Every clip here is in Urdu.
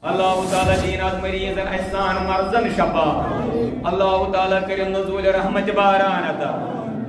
اللہ تعالیٰ دینات مریضن احسان مرضن شفا اللہ تعالیٰ کرن نزول رحمت باران عطا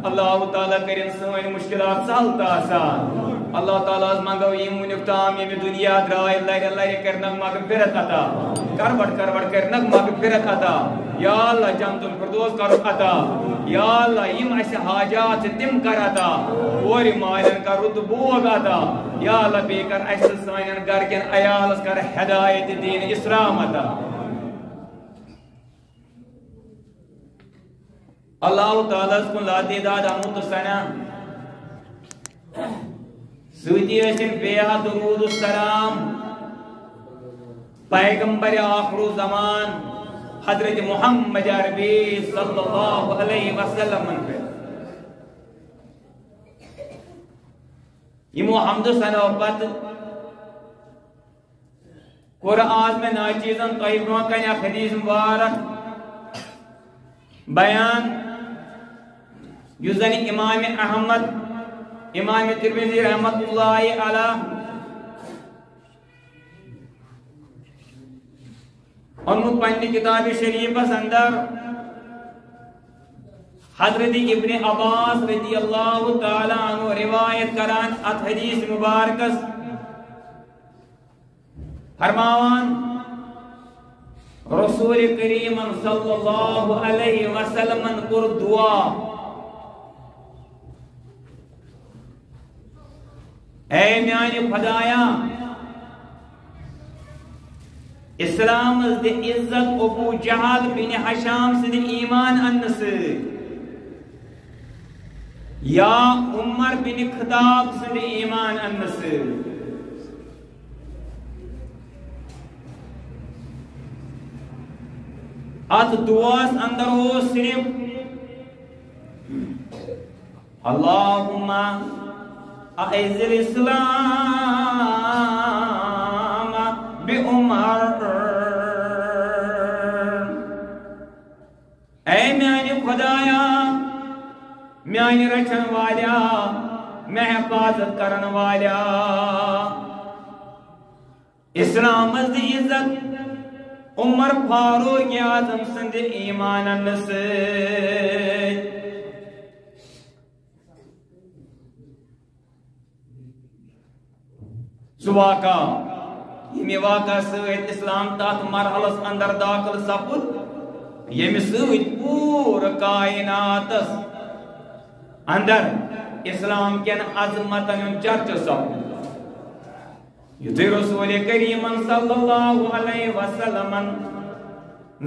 اللہ تعالیٰ کرن سن مشکلات سہل تا آسان اللہ تعالیٰ منگو یم ونیک تام یم دنیا درائے لرِ لرِ کرنک مغفرت عطا کربڑ کرنک مغفرت عطا یا اللہ جنت الفردوس کرو عطا یا اللہ یم اس حاجات تم کر عطا اور مالن کر رد بوگ عطا یا اللہ بے کر اس سانن گھر کن عیالس کر ہدایت دین اسلام عطا اللہ تعالیٰ کن لا تعداد آمد سنا سوتی ٲسِن بیٚیہِ درود السلام پیغمبر آخر زمان حضرت محمد عربی صلی اللہ علیہ وسلم پہ یمو حمد و ثنا پتہ کور آز میں ناچیزن تۄہہِ برونٛہہ کنہِ اکھ حدیث مبارک بیان یُس زن امام احمد امام ترمذی رحمت اللہ علیہ انمت پنی کتاب شریفس اندر حضرت ابن عباس رضی اللہ تعالی عنہ روایت کران ات حدیث مبارکس فرماوان رسول کریم صلی اللہ علیہ وسلم کور دعا اے میانی خدایا اسلام دی عزت ابو جہل بن حشام سے ایمان انس یا عمر بن خطاب سے ایمان انس ات دعاس اندر ہو صرف اللہم اعز الاسلام بعمر اے میانی خدایا میانی رچن والیا میں حفاظت کرن والیا اسلام دی عزت عمر فاروق اعظم سند ایمان انس سواقع یہ واقع سویت اسلام تات مرحلس اندر داخل سپد یہ سویت پور کائنات اندر اسلام کین عظمتن چرچ سپد یہ رسول کریم صلی اللہ علیہ وسلم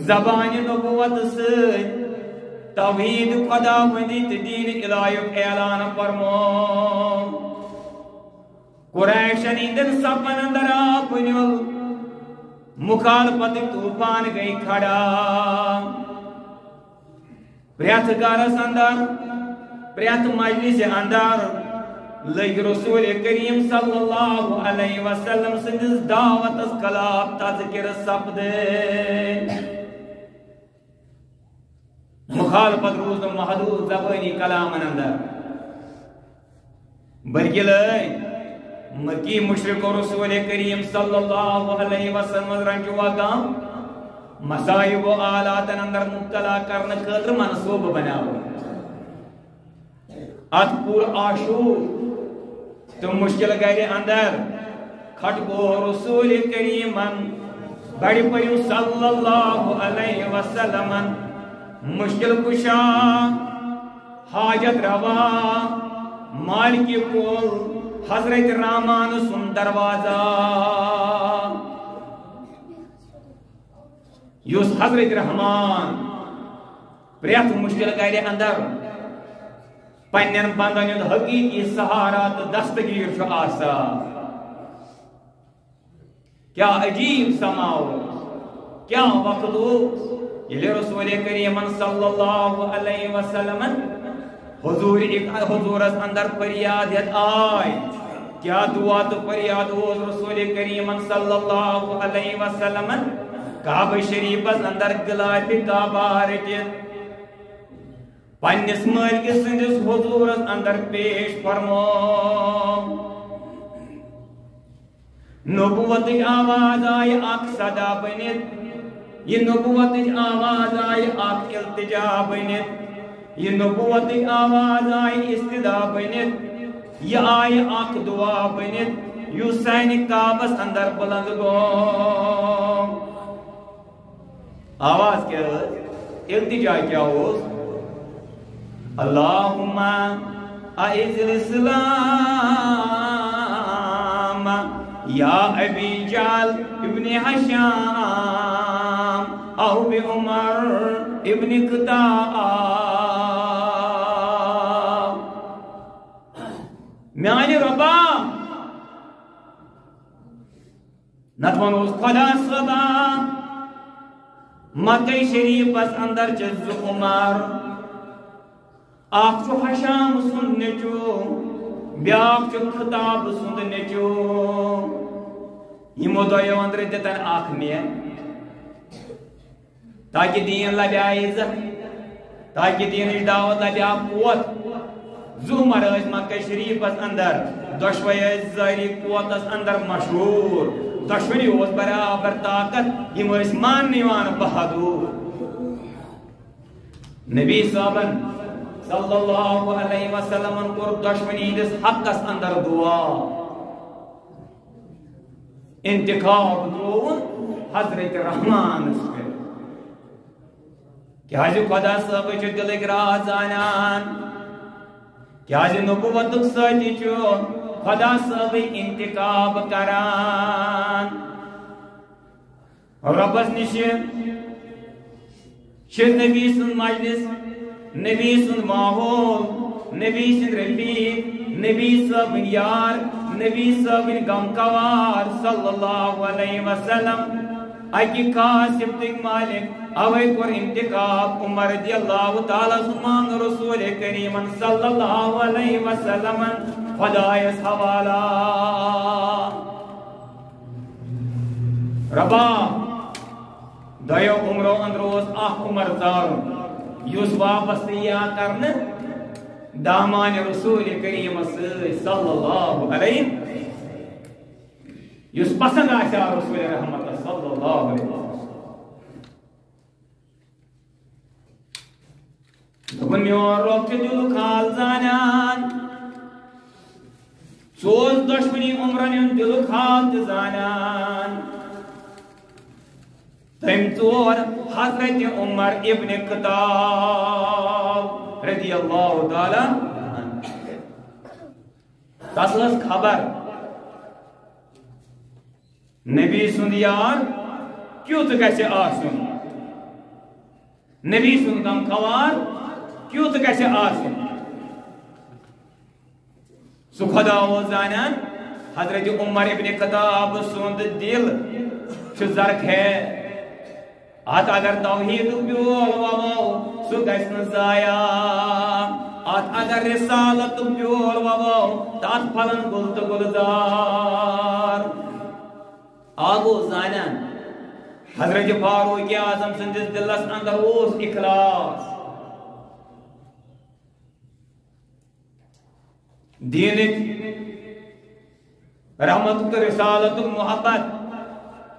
زبان نبوت سے توحید خدا بندی دین الہی اعلان فرمو قریشن اندر سپن اندر آپنیل مخالفت طوفان گئی کھڑا پریت گارس اندر پریت مجلس اندر لگ رسول کریم صلی اللہ علیہ وسلم سندس دعوت اس خلاف تذکر سپدے مخالفت روز محدود زبانی کلام اندر بلکہ لئے مکی مشرق و رسول کریم صلی اللہ علیہ وسلم رنجوا کام مسائب و آلات اندر مبتلا کرنے خاطر منصوب بناو ات پور آشور تو مشکل گئے اندر کھٹ کو رسول کریم بڑی پریو صلی اللہ علیہ وسلم مشکل کشا حاجت روا مالکی کول حضرت رامان سن دروازہ یوس حضرت رحمان پریت مشکل گئے اندر پنین بندن حقیقی سہارا تو دستگیر شو آسا کیا عجیب سماؤ کیا وقت یہ رسول کریم صلی اللہ علیہ وسلم حضور اندر فریاد آئی کیا دعا تو فریاد ہو رسول کریم صلی اللہ علیہ وسلم کعبہ شریف اندر غلاف کعبہ رٹت پنس مالک سندس حضور اندر پیش فرمو نبوت آواز آئی اک صدا بنت یہ نبوت آواز آئی اک التجا بنت یہ نبوت آواز آئی استدا بنت یہ آئی اک دعا بنت یو سین کعبس اندر بلند گو آواز کیا التجا کیا ہو اللہم اعز الاسلام یا ابی جعل ابن حشام او بعمر ابن خطاب میانی ربا نتوان اس خدا صبا مکہ شریف اس اندر جز عمر آخ چو حشام سن نچو بیاخ چو خطاب سن نچو یہ مدعیو اندر دیتن آخ میں تاکہ دین لبیا عزت تاکہ دین دعوت لبیا قوت زو مرز مکہ شریف اس اندر دشوی زہری قوت اس اندر مشہور دشوی اس برابر طاقت یہ مرز مان نیوان بہادور نبی صاحبن صلی اللہ علیہ وسلم کور دشمنی دس حق اس اندر دعا انتخاب دون حضرت رحمان اس پر کیا جو خدا صاحب چو دلک راز آنان کیا جو نبوت ساتی چو خدا صاحب انتخاب کران ربس نشن شد نبی سن مجلس نبی سن ماحول نبی سن رفیق نبی صاحب یار نبی صاحب غمکوار صلی اللہ علیہ وسلم اکی خاص صفتک مالک اوے کور انتخاب عمر رضی اللہ تعالی سمان رسول کریم صلی اللہ علیہ وسلم خدایس حوالہ ربا دیو عمرو اندروز آخ عمر زارو یوس واپس تیار کرنے دامان رسول کریم صلی اللہ علیہ یوس پسند آشا رسول رحمت صلی اللہ علیہ وسلم دبن میون روک دل خال زانان سوز دشمنی عمرن دل خال زانان تم ژور حضرت عمر ابن خطاب رضی اللہ تعالی تسلس خبر نبی سند یار کیوت گژھِ آسُن نبی سند غمخوار کیوت گژھِ آسُن سُہ خدا اوس زانان حضرت عمر ابن خطاب سند دل چھُ زرخیز ات اگر توحید بیول وو سو گژھِ نہٕ ضایع ات اگر رسالت بیول وو تات پھلن گل تہٕ گلزار آگو زانان حضرت فاروق اعظم سندس دلس اندر اوس اخلاص دینک رحمت تہٕ رسالت محبت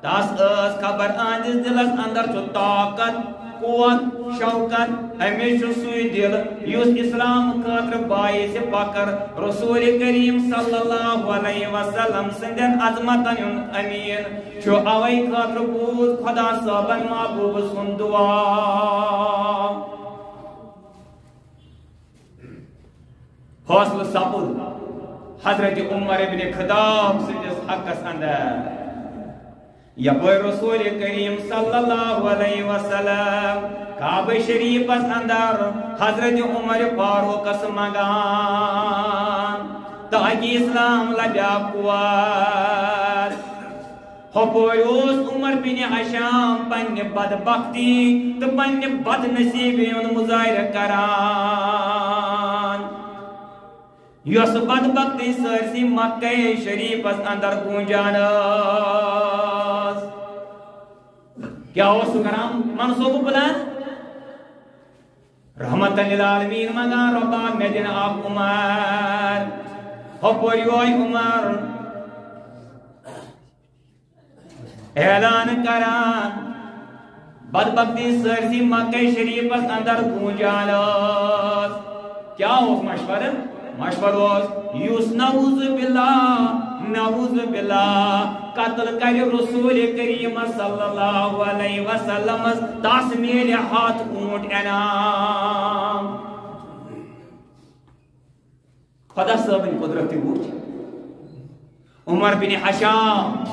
تاس اس خبر آندس دلس اندر چھو طاقت قوت شوکت ہمیش سوئی دل یوس اسلام خاطر باعث فخر رسول کریم صلی اللہ علیہ وسلم سندن عظمتن امین چھو اوئی خاطر بوز خدا صاحبن محبوب سن دعا حوصل سپد حضرت عمر ابن خطاب سندس حقس اندر یپر رسول کریم صلی اللہ علیہ وسلم کعبہ شریف اندر حضرت عمر فاروق منگان تاکہ اسلام لبیا قوت ہپوس عمر بن حشام پنہ بدبختی تو پنہ بد نصیبی مظاہرہ کران یس بدبختی سرسی مکہ شریف اندر گونجان کیا ہو سکرام منصوب پلان رحمت للعالمین مگان ربا مدین آپ عمر ہپوری ہوئی عمر اعلان کران بدبختی سرسی مکہ شریف اندر گونجان کیا اس مشور یوس نعوذ باللہ قتل کر رسول کریم صلی اللہ علیہ وسلم تاس میل ہاتھ اونٹ انعام خدا صاحب قدرت وچ عمر بن حشام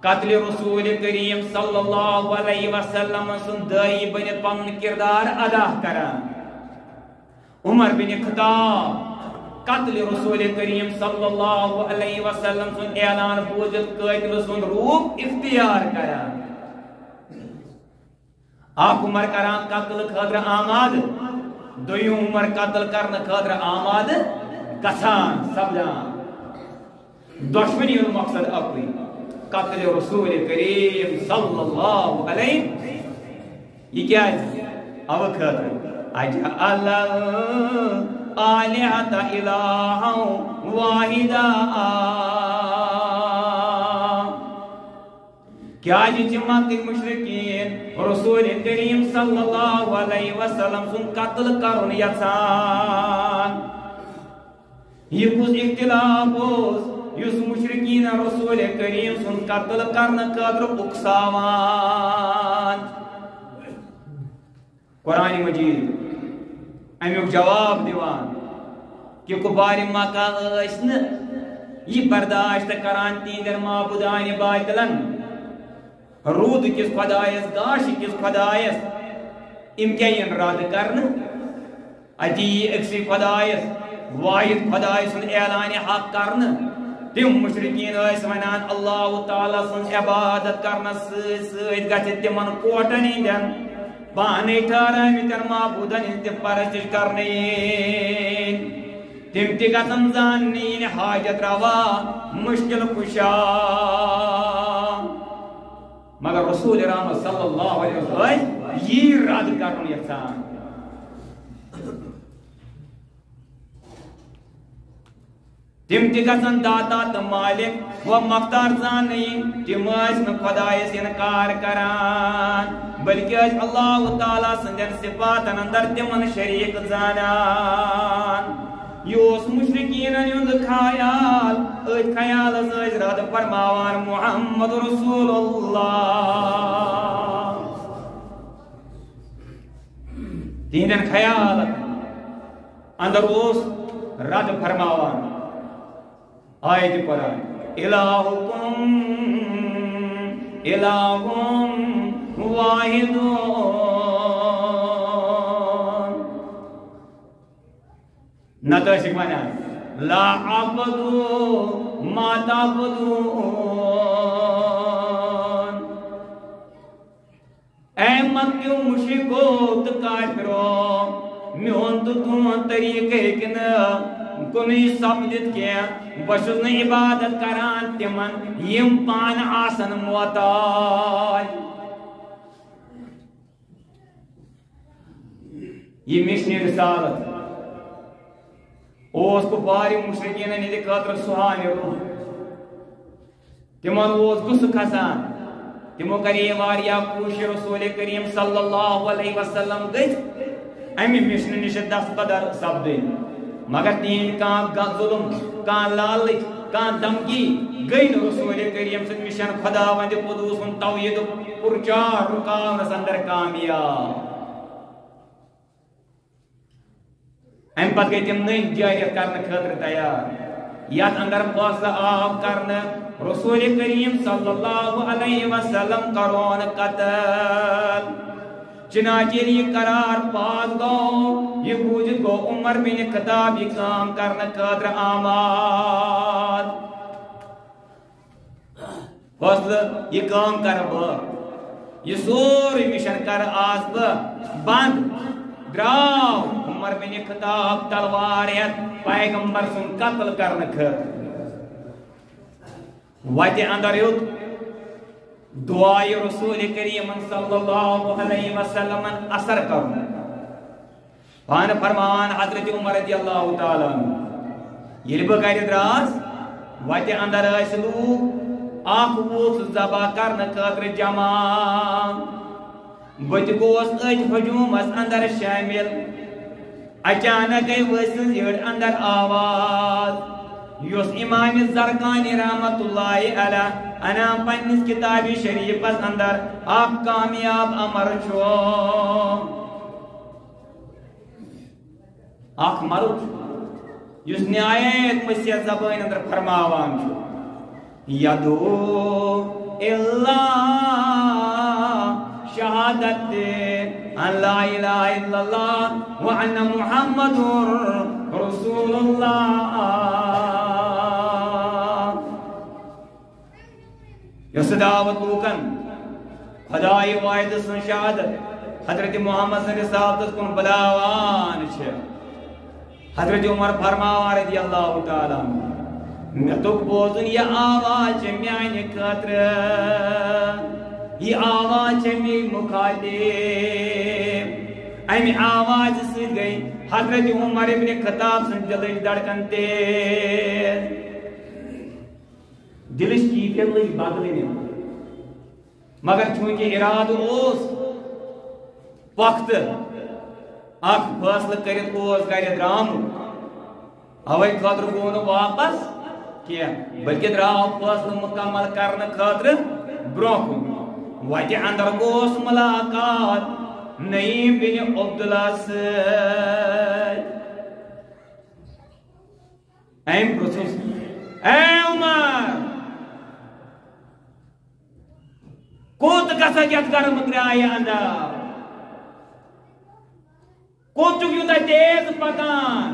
قتل رسول کریم صلی اللہ علیہ وسلم سن دائی بنت پن کردار ادا کران عمر بن خطاب قتل رسول کریم صلی اللہ علیہ وسلم سن اعلان بوزت قاتل سن روح اختیار کران آپ عمر کران قتل خاطر آماد دویم عمر قتل کرن خاطر آماد گژھان سپدان دشمنی مقصد اکوئی قتل رسول کریم صلی اللہ علیہ یہ کیا ہے او خاطر اجعل الآلہۃ الہا واحدا کیا جی مکہ مشرکین رسول کریم صلی اللہ علیہ وسلم سن قتل کرن یژھان یہ کس اختلاف یس مشرکین رسول کریم سن قتل کرن خاطر اکساوان قرآن مجید امیک جواب دیوان کہ کفار مکہ ٲسۍ نہٕ یہ برداشت کران تہنٛدٮ۪ن معبودان باطلن روٗد کِس خۄدایس گاش کِس خۄدایس یِم کیٛاہ یِن رد کرنہٕ اتی أکسٕے خۄدایس واحد خۄداے سُنٛد اعلانِ حق کرنہٕ تم مشرکین ٲسۍ ونان اللہ تعالیٰ سٕنٛز عبادت کرنس سۭتۍ سۭتۍ گژھِ تمن کوٹن ہٕنٛدٮ۪ن پانے ٹھہرٲمٕتٮ۪ن معبوٗدن ہٕنٛز تہِ پرستش کرنہٕ یِنۍ تم تہِ گژھن زاننہٕ یِنۍ حاجت روا مشکل کشا مگر رسول رحمت صلی اللہ علیہ وسلم یہ رد کرن یژھان تم تہِ گژھن داتا تہٕ مالک و مختار زاننہٕ یِنۍ تم ٲسۍ نہٕ خۄدایس انکار کران بلکہ اللہ تعالیٰ سندین صفاتن اندر تمن شریک زانان یہ مشرکین ہند خیال خیالس رد فرماوان محمد رسول اللہ تہندین خیال اندر رد فرماوان آیت قرآن الہکم الہم واحد نتاشک مانا لا عبدو ما تعبدون اے مکیو مشرکو تو کافرو میون تو تون طریقے کن کنی سمجھت کیا بشوز نے عبادت کران تمن یم پان آسن موتاج یہ مشنی رسالت اوس کفاری مشرکین ہندِ خاطر سہانی روح تمن اوس غصہ کھسان تمو کرے واریاہ کوشش رسول کریم صلی اللہ علیہ وسلم گئی امی مشن نش دستبدر سپدن مگر تہند کان ظلم کان لالچ کان دھمکی گئی رسول کریم سن مشن خدا وند قدوس توحید پرچار رکاونس اندر کامیاب ام پتہ گئی تم نئی جاریت کرنے خاطر تیار یت اندر فاصلہ آو کرنے رسول کریم صلی اللہ علیہ وسلم کرون قتل چنانچہ یہ قرار پاس گو یہ بوجھ گو عمر بن خطاب یہ کام کرنے خاطر آماد فاصلہ یہ کام کر با یہ سوری مشن کر آس با بند دراو عمر بن خطاب تلواریت پیغمبر سن قتل کرنے خاطر وجہ اندر یوت دعائی رسول کریم صلی اللہ علیہ وسلم اثر کرنے پان فرمان حضرت عمر رضی اللہ تعالیٰ یہ بغیر دراز وجہ اندر ایس لوگ اخ ووس ذبح کرنے خاطر جمع بت گوس ات ہجومس اندر شامل اچانک گئی ؤسٕنٛز یٔڈ اندر آواز یُس امام زرقانی رحمت اللہ علیہ انام پنس کتاب شریفس اندر اخ کامیاب امر چھُ اخ مرد یُس نہایت مسیح زبان اندر فرماوان چھُ یدعو اللہ شہادت ان لا الہ الا اللہ وان محمد رسول اللہ یس دعوت لوکن خدای واحد سن شہادت حضرت محمد صلی اللہ علیہ وسلم کن بلاوان چھ حضرت عمر فرماوان رضی اللہ تعالیٰ میں تک بوزن یہ آواز میانہ خاطر یہ آواز می مخاطب امی آواز سے گئی حضرت عمر ابن خطاب سن دلچ دھڑکن تیز دلش کی لگ بدلنے مگر چونکہ اراد اوس وقت اخ فاصلہ کرت اوس گھر درام اوے خاطر گو نہ واپس کیا بلکہ دراو فاصلہ مکمل کرنے خاطر برونہ کن وتہ اندر گوس ملاقات نعیم بن عبداللہ سۭتۍ أمۍ پرٛژھُس اے عمر کوٚت گژھکھ یتھ گرم گرایہِ اندر کوٚت چھُکھ یوٗتاہ تیز پکان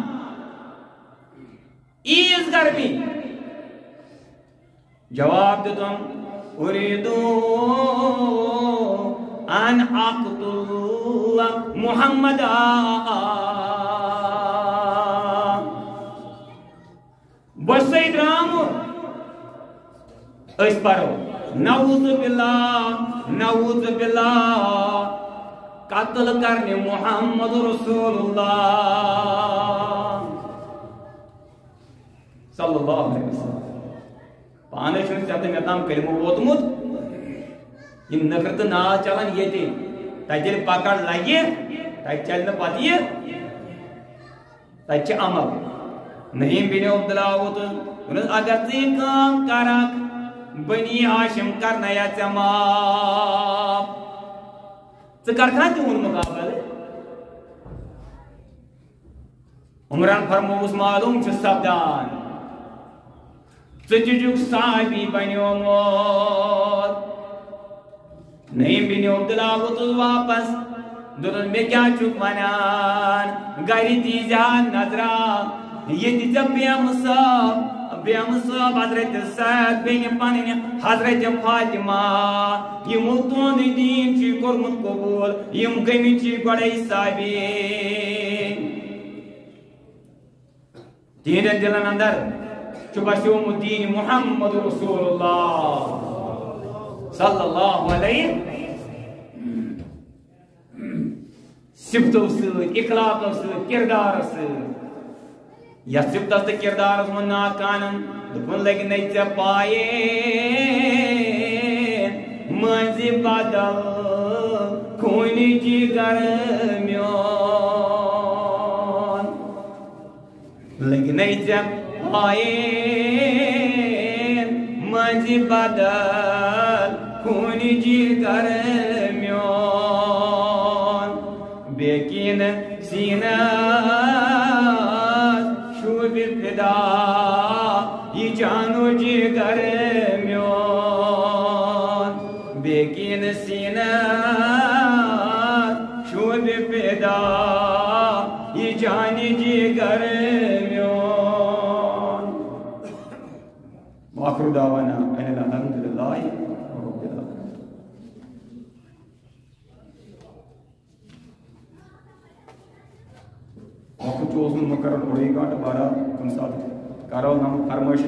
ایٖژ گرمی جواب دِتُم اُریٖدُ ان اقتل محمد بس سید رام اس پرو نعوذ باللہ قتل کرنے محمد رسول اللہ صلی اللہ علیہ وسلم پانے چھُنہٕ ژےٚ تہٕ مےٚ تام کلمہٕ ووتمُت یہ نفرت ناز چلان یہ تیل پکڑ لگے تک چل پتہ یہ تک عمل نعیم بن عبداللہ ووتُس اگر ژٕ کٲم کرکھ بنی ہاشم کرنا یا ژےٚ معاف ژٕ کرکھا تِہُنٛد مقابلہٕ عمران فرمووُس معلوم چھُ سپدان ژٕ تہِ چھُکھ صحابی بنیومُت نعیم بن عبداللہ ووتُس واپس دوٚپُس مےٚ کیٛاہ چھُکھ ونان گرِ دیٖزِہا نظرا ییٚتہِ ژےٚ بیمہٕ صٲب حضرت سید بیٚنہِ پنٕنۍ حضرت فاطمہ یِمو تُہُنٛد دیٖن چھُے کوٚرمُت قبوٗل یِم گٔمٕتۍ چھِ گۄڈَے ثٲبت تِہنٛدٮ۪ن دِلن اندر چھُ بسیومُت دیٖن محمد رسول اللہ صلی اللہ علیہ صفتو سۭتۍ اخلاقو سۭتۍ کردارو سۭتۍ یتھ صفتس تہٕ کردارس منٛز ناکانن دوٚپُن لگہِ نَے ژےٚ پایے مٔنٛزِ بدل خوٗنہِ جِگر میون لگہِ نَے ژےٚ پایے مٔنٛزِ بدل خوٗنہِ جِگر میون بیٚکِن سیٖنس شوٗبہِ فِدا یہِ جانو جِگر میون بیٚکِن سیٖنس شوٗبہِ فِدا یہِ جانہِ جِگر میون وآخر دعوانا ان الحمد للہ رب العالمین. وقت مقرر 2 گھنٹہ 12 کن سات کرو ہم فرمائش